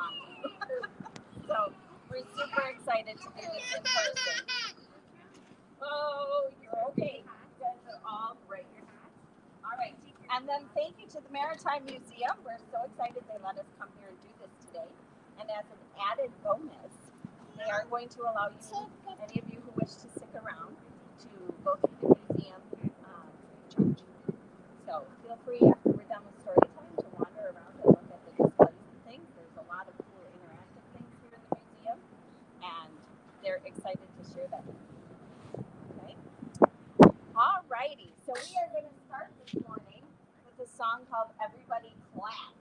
respond to you. So we're super excited to do this in person. Oh, you're okay. You guys are all great. All right. And then thank you to the Maritime Museum. We're so excited they let us come here and do this today. And as an added bonus, they are going to allow you, any of you who wish to stick around, to go through the museum free of charge. So feel free after we're done with story time to wander around and look at the displays and things. There's a lot of cool interactive things here in the museum, and they're excited to share that with you. Okay? All righty. So we are going to start this morning with a song called Everybody Clap.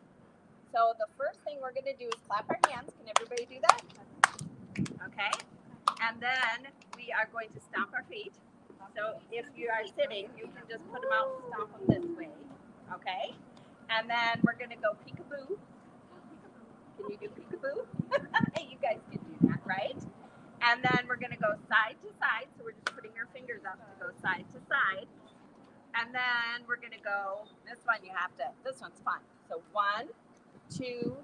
So the first thing we're going to do is clap our hands. Can everybody do that? Okay. And then we are going to stomp our feet. So if you are sitting, you can just put them out and stomp them this way. Okay. And then we're going to go peekaboo. Can you do peekaboo? You guys can do that, right? And then we're going to go side to side. So we're just putting our fingers up to go side to side. And then we're going to go, this one's fun. So 1, 2,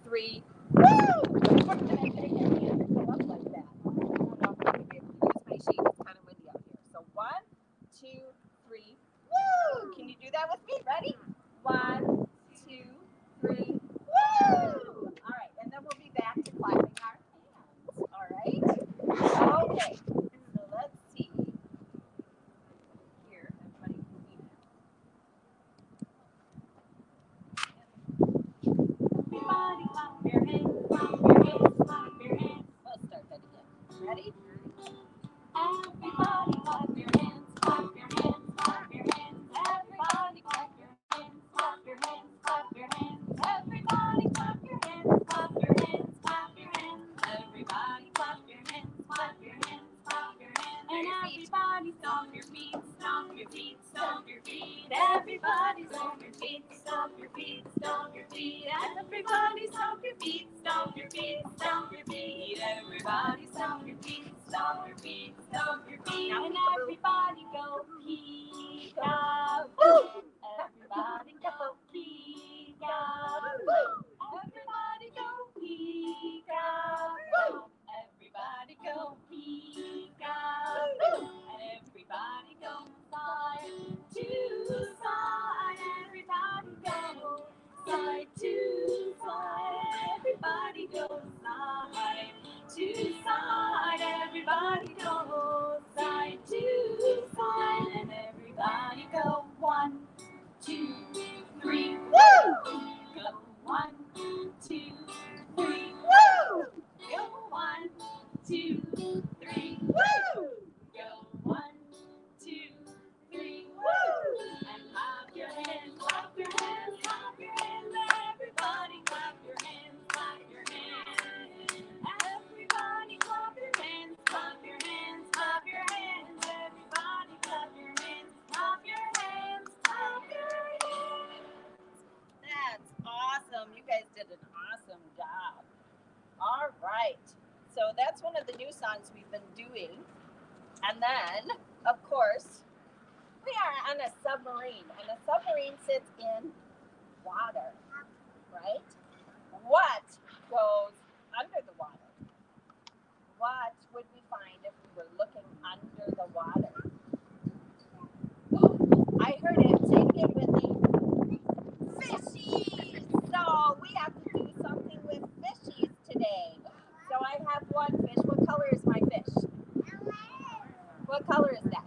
3, woo! We're going to take your hands and go up like that. I don't know if I'm going to be able to use my sheet. It's kind of windy out here. So 1, 2, 3, woo! Can you do that with me? Ready? 1, 2, 3, woo! All right, and then we'll be back to clapping our hands. All right? Okay, so let's see. Here, everybody can see that. Everybody clap your hands, clap your hands, clap your hands. Let's start that again. Ready? Everybody clap your hands, clap your hands, clap your hands. Everybody clap your hands, clap your hands, clap your hands. Everybody clap your hands, clap your hands, clap your hands. Everybody clap your hands, clap your hands, clap your hands. And everybody stomp your feet, stomp your feet, stomp your feet. Everybody stomp your feet, stomp your feet, stomp your feet. Everybody stomp your feet, stomp your feet, stomp your feet. Everybody stomp your feet, stomp your feet, stomp your feet. And everybody go peek-a-boo. Everybody go peek-a-boo. Everybody go peek-a-boo. Everybody go peek-a-boo. Everybody go side to side. Everybody go side to side. Everybody go side to side. Everybody go side to side. And everybody go 1, 2, 3, woo! Go 1, 2, 3, woo! Go 1, 2, 3, woo! Go 1, 2, 3, woo! And clap your hands, clap your hands, clap your hands. Everybody clap your hands, clap your hands. Everybody clap your hands, clap your hands, clap your hands. Everybody clap your hands, clap your hands, clap your hands. That's awesome. You guys did an awesome job. All right. So that's one of the new songs we've been doing. And then, of course, we are on a submarine. And a submarine sits in water, right? What goes under the water? What would we find if we were looking under the water? I heard it. Say it again with me. Fishies! So we have to do something with fishies today. So I have one fish. What color is my fish? What color is that?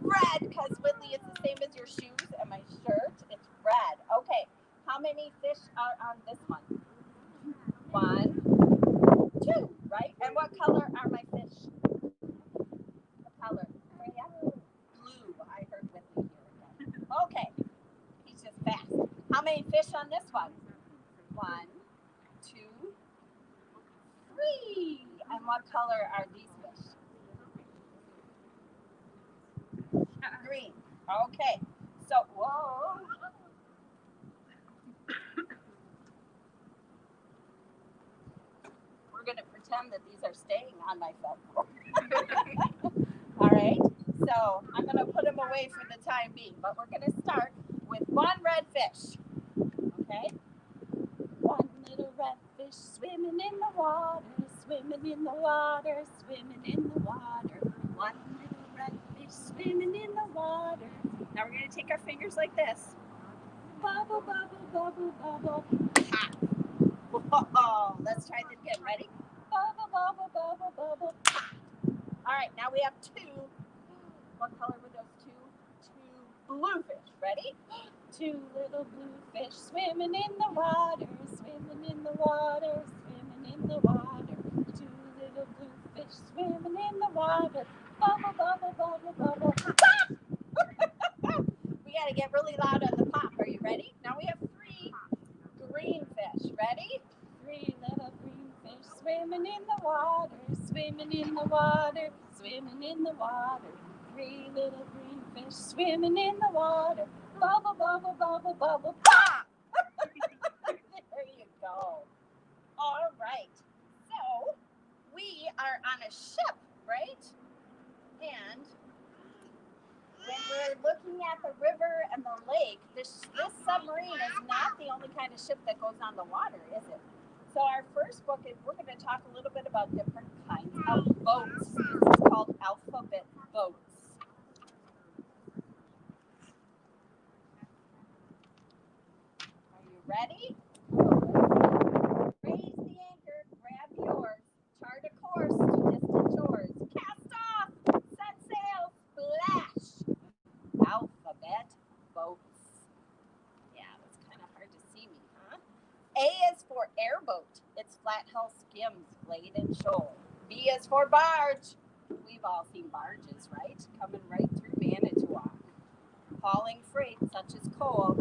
Red, because Whitley, it's the same as your shoes and my shirt. It's red. Okay. How many fish are on this one? 1, 2, right? And what color are my fish? What color? Blue. I heard Whitley here again. Okay. He's just fast. How many fish on this one? 1, 2, 3. And what color are these fish? Green. Okay. So, whoa. We're going to pretend that these are staying on my felt board. All right. So I'm going to put them away for the time being, but we're going to start with one red fish. Okay. fish swimming in the water, swimming in the water, swimming in the water. One little red fish swimming in the water. Now we're going to take our fingers like this. Bubble, bubble, bubble, bubble. Pop. Whoa, let's try this again. Ready? Bubble, bubble, bubble, bubble. Pop. All right, now we have two. What color were those two? Two blue fish. Ready? Two little blue fish swimming in the water, swimming in the water, swimming in the water. Two little blue fish swimming in the water. Bubble, bubble, bubble, bubble. Pop! We got to get really loud on the pop. Are you ready? Now we have three green fish. Ready? Three little green fish swimming in the water, swimming in the water, swimming in the water. Three little green fish swimming in the water. Bubble, bubble, bubble, bubble, pop! There you go. All right. So, we are on a ship, right? And when we're looking at the river and the lake, this submarine is not the only kind of ship that goes on the water, is it? So our first book, we're going to talk a little bit about different kinds of boats. This is called Alphabet Boats. Are you ready? Raise the anchor, grab yours, chart a course to distant shores, cast off, set sail, splash. Alphabet boats. Yeah, that's kind of hard to see me, huh? A is for airboat. Its flat hull skims glade and shoal. B is for barge. We've all seen barges, right? Coming right through Manitowoc, hauling freight such as coal.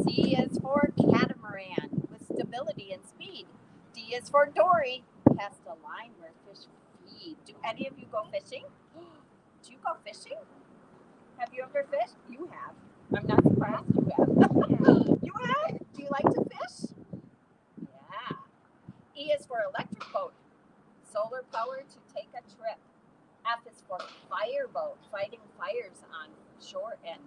C is for catamaran with stability and speed. D is for dory. Cast a line where fish feed. Do any of you go fishing? Do you go fishing? Have you ever fished? You have. I'm not surprised you have. You have? Do you like to fish? Yeah. E is for electric boat. Solar power to take a trip. F is for fireboat, fighting fires on shore and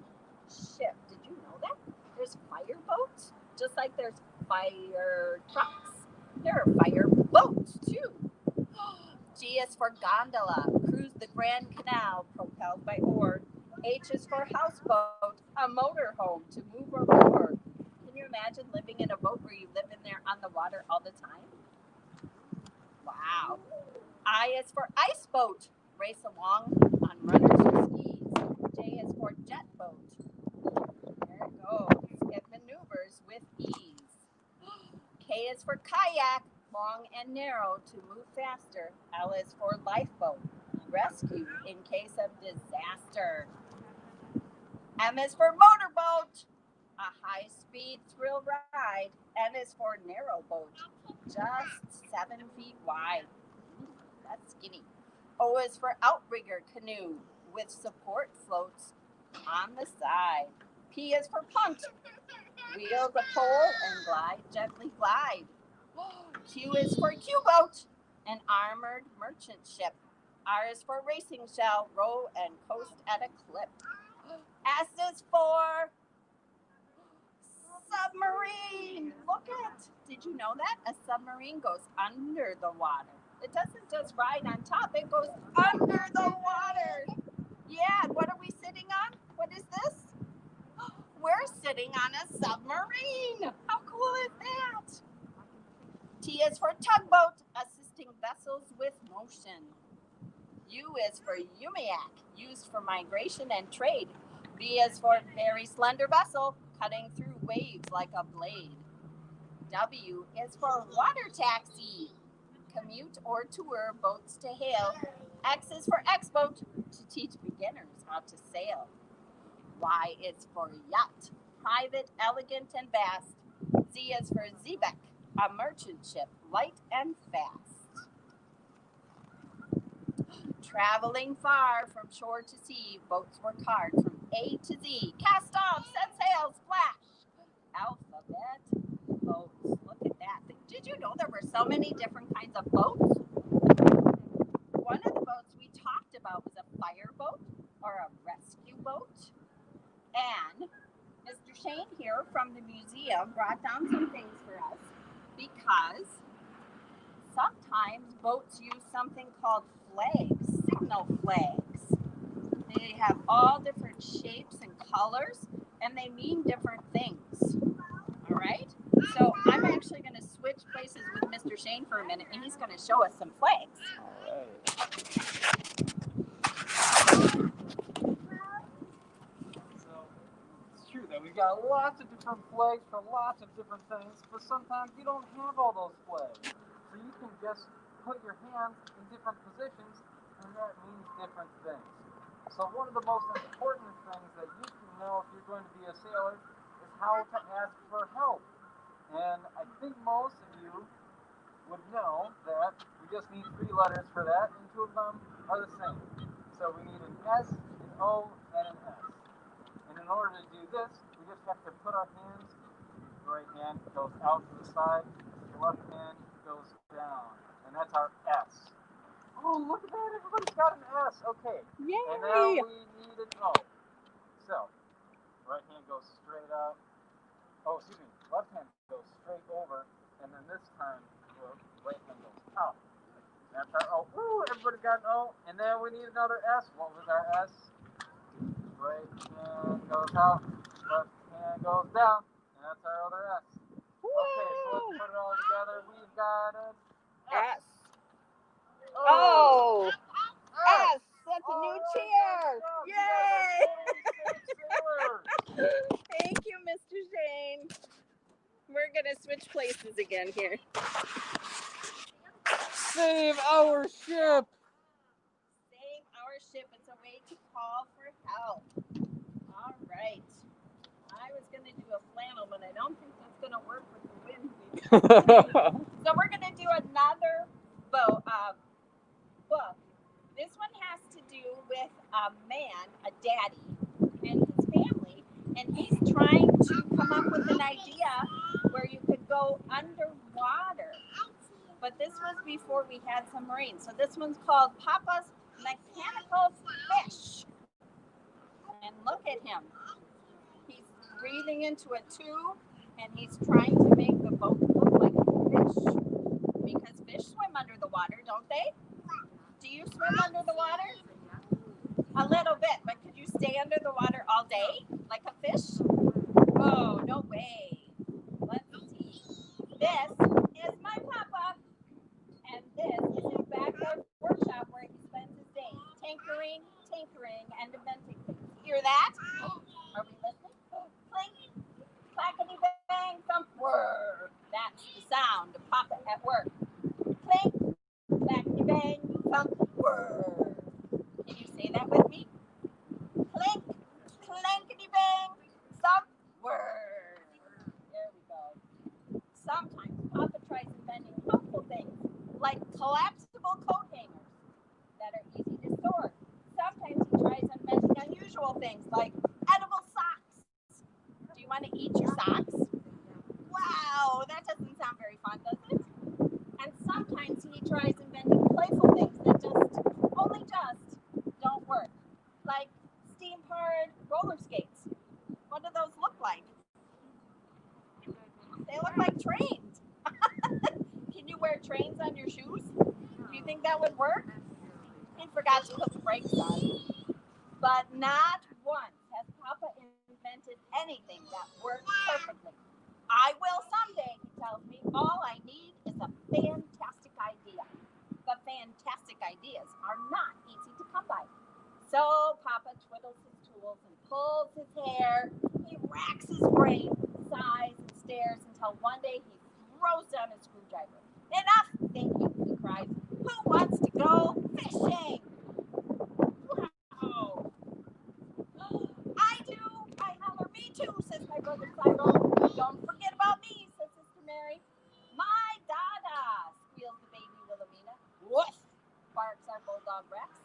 ship. Did you know that? There's fireboats, just like there's fire trucks. There are fire boats too. G is for gondola, cruise the Grand Canal, propelled by oar. H is for houseboat, a motor home to move or moor. Can you imagine living in a boat where you live in there on the water all the time? Wow. I is for ice boat, race along on runners or skis. J is for jet boat. There it goes. It maneuvers with ease. K is for kayak, long and narrow to move faster. L is for lifeboat, rescue in case of disaster. M is for motorboat, a high-speed thrill ride. N is for narrow boat, just 7 feet wide. That's skinny. O is for outrigger canoe with support floats on the side. P is for punt. Wheel the pole and glide, gently glide. Q is for Q-boat, an armored merchant ship. R is for racing shell, row and coast at a clip. S is for submarine. Look at, did you know that? A submarine goes under the water. It doesn't just ride on top, it goes under the water. Yeah, what are we sitting on? What is this? We're sitting on a submarine. How cool is that? T is for tugboat, assisting vessels with motion. U is for umiak, used for migration and trade. V is for very slender vessel, cutting through waves like a blade. W is for water taxi, commute or tour boats to hail. X is for X-boat, to teach beginners how to sail. Y is for yacht, private, elegant, and vast. Z is for Zebek, a merchant ship, light and fast. Traveling far from shore to sea, boats were carved from A to Z. Cast off, set sail, splash. Alphabet boats. Look at that. Did you know there were so many different kinds of boats? One of the boats we talked about was a fireboat or a rescue boat. And Mr. Shane here from the museum brought down some things for us because sometimes boats use something called flags, signal flags. They have all different shapes and colors, and they mean different things. All right? So I'm actually going to switch places with Mr. Shane for a minute, and he's going to show us some flags. All right. So it's true that we've got lots of different flags for lots of different things, but sometimes you don't have all those flags. So you can just put your hands in different positions, and that means different things. So one of the most important things that you can know if you're going to be a sailor is how to ask for help. And I think most of you would know that we just need 3 letters for that, and 2 of them are the same. So we need an S, an O, and an S. And in order to do this, we just have to put our hands, the right hand goes out to the side, the left hand goes down. And that's our S. Oh, look at that, everybody's got an S. Okay. Yay! And now we need an O. So, right hand goes straight up. Oh, excuse me, left hand goes straight over, and then this time, the right hand goes out. That's our O. Woo, everybody got an O. And then we need another S. What was our S? Right hand goes out, left hand goes down, and that's our other S. Woo! Okay, so let's put it all together. We've got an S. Oh! S. S! That's a new chair! Yay! Thank you, Mr. Shane. We're going to switch places again here. Save our ship! Save our ship. It's a way to call for help. All right. I was going to do a flannel, but I don't think that's going to work with the wind. So we're going to do another book. This one has to do with a man, a daddy, and his family, and he's trying to come up with an idea where you could go underwater. But this was before we had submarines. So this one's called Papa's Mechanical Fish. And look at him. He's breathing into a tube, and he's trying to make the boat look like a fish. Because fish swim under the water, don't they? Do you swim under the water? A little bit, but could you stay under the water all day like a fish? Oh, no way. Let's see. This is my papa, and this is his backyard workshop where he spends his day tinkering, and inventing things. Hear that? Are we listening? Clink, clackety bang, thump, whir. That's the sound of Papa at work. Clink, clackety bang, thump, whir. Can you say that with me? Clink, clankety bang, thump, whir. There we go. Sometimes Papa tries inventing helpful things like collapsible coat hangers that are easy to store. Sometimes he tries inventing unusual things like edible socks. Do you want to eat your socks? Wow, that doesn't sound very fun, does it? And sometimes he tries inventing playful things that only just don't work. Like steam-powered roller skates. What do those look like? They look like trains. Can you wear trains on your shoes? Do you think that would work? He forgot to put the brakes on. But not once has Papa invented anything that works perfectly. I will someday, he tells me. All I need is a fantastic idea. But fantastic ideas are not easy to come by. So Papa twiddles his tools and pulls his hair. He racks his brain, sighs and stares until one day he throws down his screwdriver. Enough thinking, he cries. Who wants to go fishing? Wow. I do. I holler, me too, says my brother Cyril. Don't forget about me, says Sister Mary. My dada, squeals the baby Wilhelmina. Woof, barks our bulldog Rex.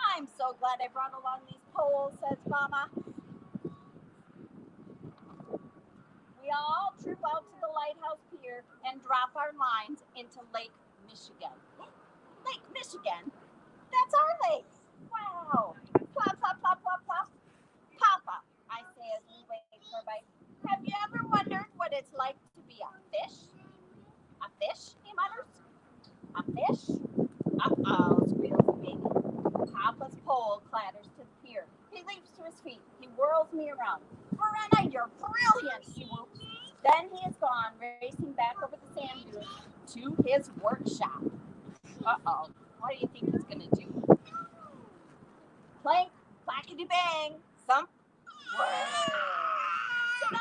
I'm so glad I brought along these poles, says Mama. We all troop out to the lighthouse pier and drop our lines into Lake Michigan. Lake Michigan? That's our lake. Wow. Plop, plop, plop, plop, plop. Papa, I say as we wait for a bite, have you ever wondered what it's like to be a fish? A fish, he mutters. A fish? Uh-oh, squeals the baby. Papa's pole clatters to the pier. He leaps to his feet. He whirls me around. Verena, you're brilliant, he whoops. Then he is gone, racing back over the sand dunes to his workshop. Uh-oh, what do you think he's going to do? Clank, clackety bang, thump. Ta-da!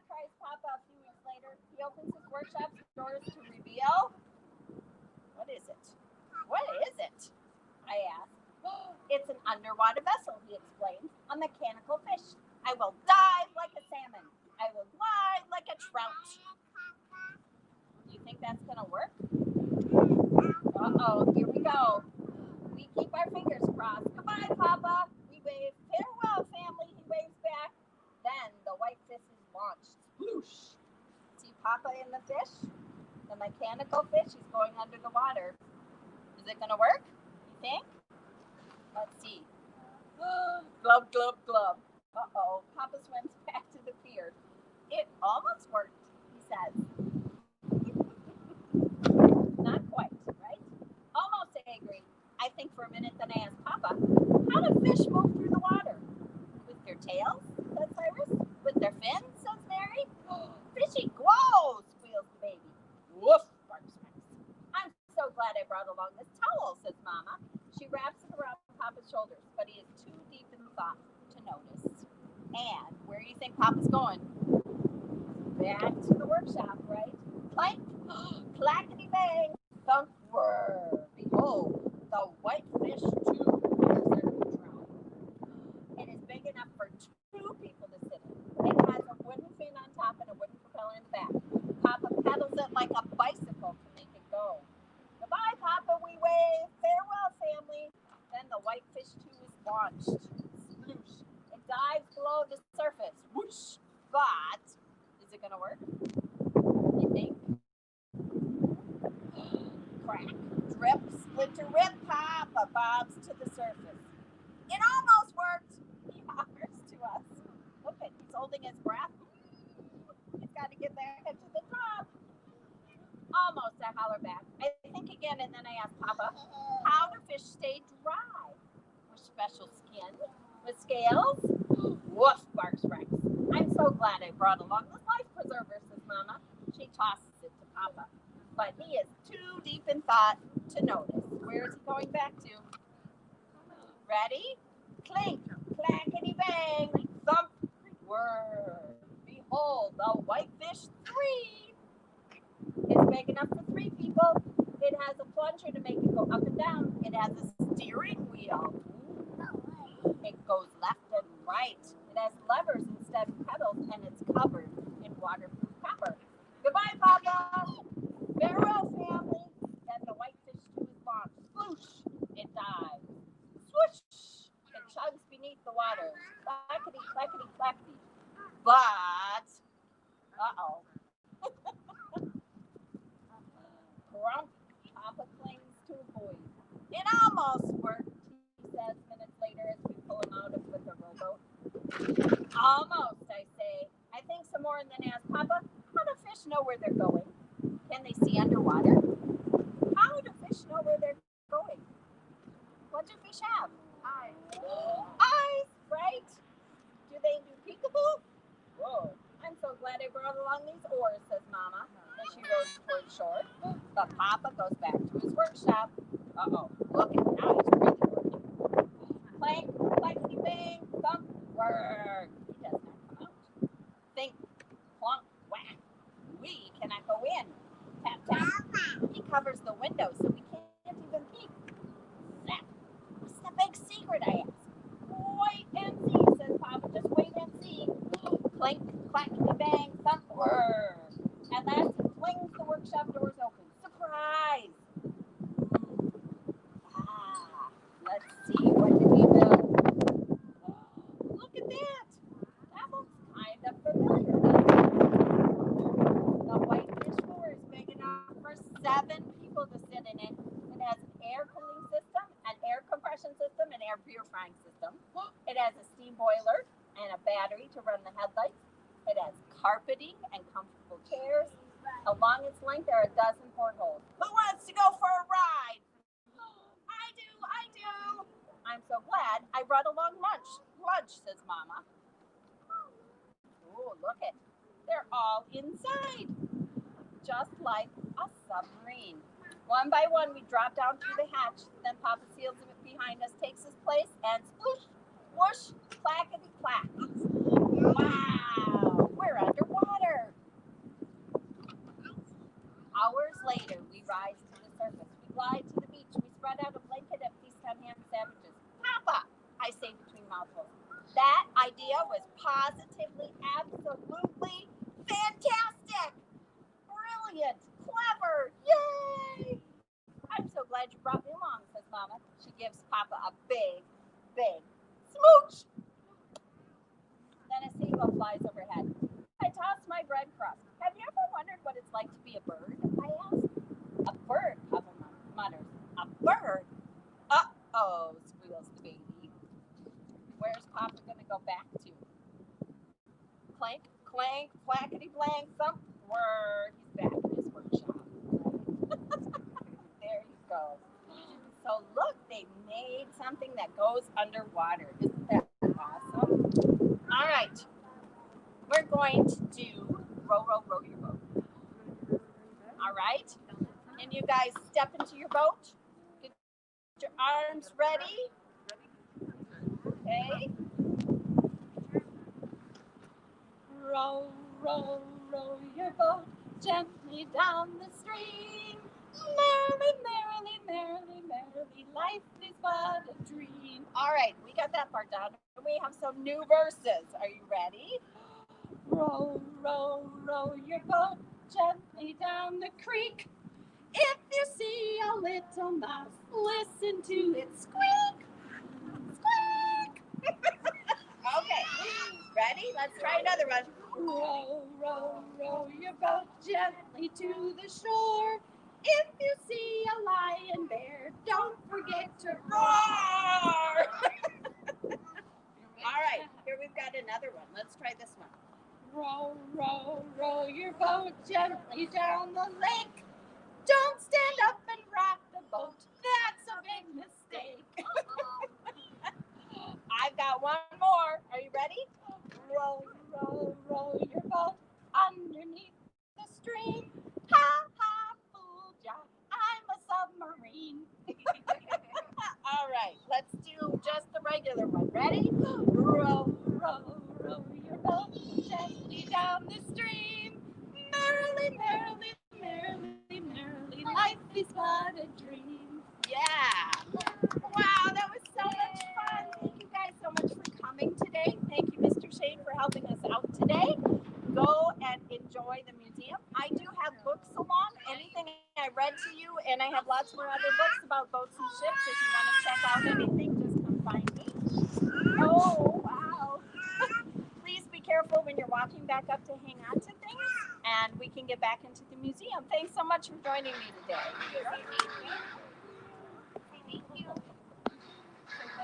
Cries Papa a few weeks later. He opens his workshop's doors to reveal. What is it? What is it? I ask. It's an underwater vessel, he explains. A mechanical fish. I will dive like a salmon. I will glide like a trout. Do you think that's going to work? Uh-oh, here we go. We keep our fingers crossed. Goodbye, Papa. We wave. Farewell, family, he waves back. Then the white fish is launched. Sploosh. See Papa in the fish? The mechanical fish is going under the water. Is it going to work? You think? Let's see. Glub, glub, glub. Uh-oh. Papa swims back to the pier. It almost worked, he says. Not quite, right? Almost, I agree. I think for a minute, then I asked Papa, how do fish move through the water? With their tails, says Cyrus. With their fins, says Mary. Fishy glows, squeals the baby. Woof, barks Rex. I'm so glad I brought along this towel, says Mama. She wraps it around Papa's shoulders, but he is too deep in thought to notice. And where do you think Papa's going? Back to the workshop, right? Clank, clackety bang, thump, whir. Behold, the white fish tube. It is big enough for 2 people to sit in. It has a wooden fin on top and a wooden propeller in the back. Papa pedals it like a bicycle to make it go. Goodbye, Papa, we wave. Farewell, family. Then the white fish tube is launched. Sploosh. It dives below the surface. Whoosh. But is it going to work? You think? Crack. Drip, splinter, rip, Papa bobs to the surface. It almost worked. He hollers to us. Look at, he's holding his breath. He's got to get back to the top. Almost, I holler back. I think again, and then I ask Papa, how do fish stay dry? With special skin? With scales? Woof, barks Rex. I'm so glad I brought along this life preserver, says Mama. She tosses it to Papa. But he is too deep in thought to notice. Where is he going back to? Ready? Clink, clackety bang, thump, whir. Behold, the white fish 3. It's big enough for 3 people. It has a plunger to make it go up and down. It has a steering wheel. It goes left and right. It has levers instead of pedals, and it's covered in waterproof copper. Goodbye, Papa. Farewell, family. Then the white fish tube is launched. Sploosh. It dives. Swoosh. It chugs beneath the water. Clackety, clackety, clackety. But, uh-oh. Crump. Papa clings to a buoy. It almost worked, he says minutes later as we pull him out with the rowboat. Almost, I say. I think some more and then ask Papa, how do fish know where they're going? Can they see underwater? How do fish know where they're going? What do fish have? Eyes. Eyes, right? Do they do peekaboo? Whoa. I'm so glad I brought along these oars, says Mama, as she rows toward shore. But Papa goes back to his workshop. Uh-oh. Look at now he's really working. Clank, clackety bang, thump, whir. He does not come out. Think, clunk, whack. We cannot go in. Tap, tap. He covers the window so we can't even peek. Zap. What's the big secret, I ask? Wait and see, says Papa. Just wait and see. Clink, clackety bang, thump, whir. At last he flings the workshop doors open. Surprise! Let's see, what did we build? Look at that! That looks kind of familiar. The white fish floor is big enough for 7 people to sit in it. It has an air cooling system, an air compression system, an air purifying system. It has a steam boiler and a battery to run the headlights. It has carpeting and comfortable chairs. Along its length, there are a dozen portholes. Who wants to go for a ride? I do. I'm so glad I brought along lunch, says Mama. Ooh, look it. They're all inside, just like a submarine. One by one, we drop down through the hatch. Then Papa seals it behind us, takes his place, and sploosh, whoosh, clackety clack. Wow, we're underwater. Hours later, we rise to the surface. We glide to the beach. We spread out a blanket and feast on ham sandwiches. Papa, I say between mouthfuls. That idea was positively, absolutely fantastic. Brilliant. Clever. Yay. I'm so glad you brought me along, says Mama. She gives Papa a big, big smooch. Then a seagull flies overhead. I toss my breadcrust. Have you ever wondered what it's like to be a bird? I ask. A bird, Papa mutters. A bird? Uh-oh, squeals the baby. Where's Papa going to go back to? Clank, clank, clackety blank, thump, whir. He's back in his workshop. There you go. So look, they made something that goes underwater. Isn't that awesome? All right. We're going to do row, row, row your boat. All right? And you guys step into your boat. Get your arms ready. Okay. Row, row, row your boat gently down the stream. Merrily, merrily, merrily, merrily, life is but a dream. All right, we got that part down. We have some new verses. Are you ready? Row, row, row your boat gently down the creek. If you see a little mouse, listen to it squeak. Squeak. Okay, ready? Let's try another one. Row, row, row your boat gently to the shore. If you see a lion bear, don't forget to roar. All right, here we've got another one. Let's try this one. Row, row, row your boat gently down the lake. Don't stand up and rock the boat. That's a big mistake. I've got one more. Are you ready? Row, row, row your boat underneath the stream. Ha, ha, fooled ya. I'm a submarine. All right, let's do just the regular one. Ready? Row, row, row your boat gently down the stream. Merrily, merrily, merrily, merrily, life is but a dream. Yeah. Wow, that was so much fun. Thank you guys so much for coming today. Thank you, Mr. Shane, for helping us out today. Go and enjoy the museum. I do have books along, anything I read to you, and I have lots more other books about boats and ships. If you want to check out anything, just come find me. Oh, wow. Please be careful when you're walking back up to hang on to things, and we can get back into the museum. Thanks so much for joining me today.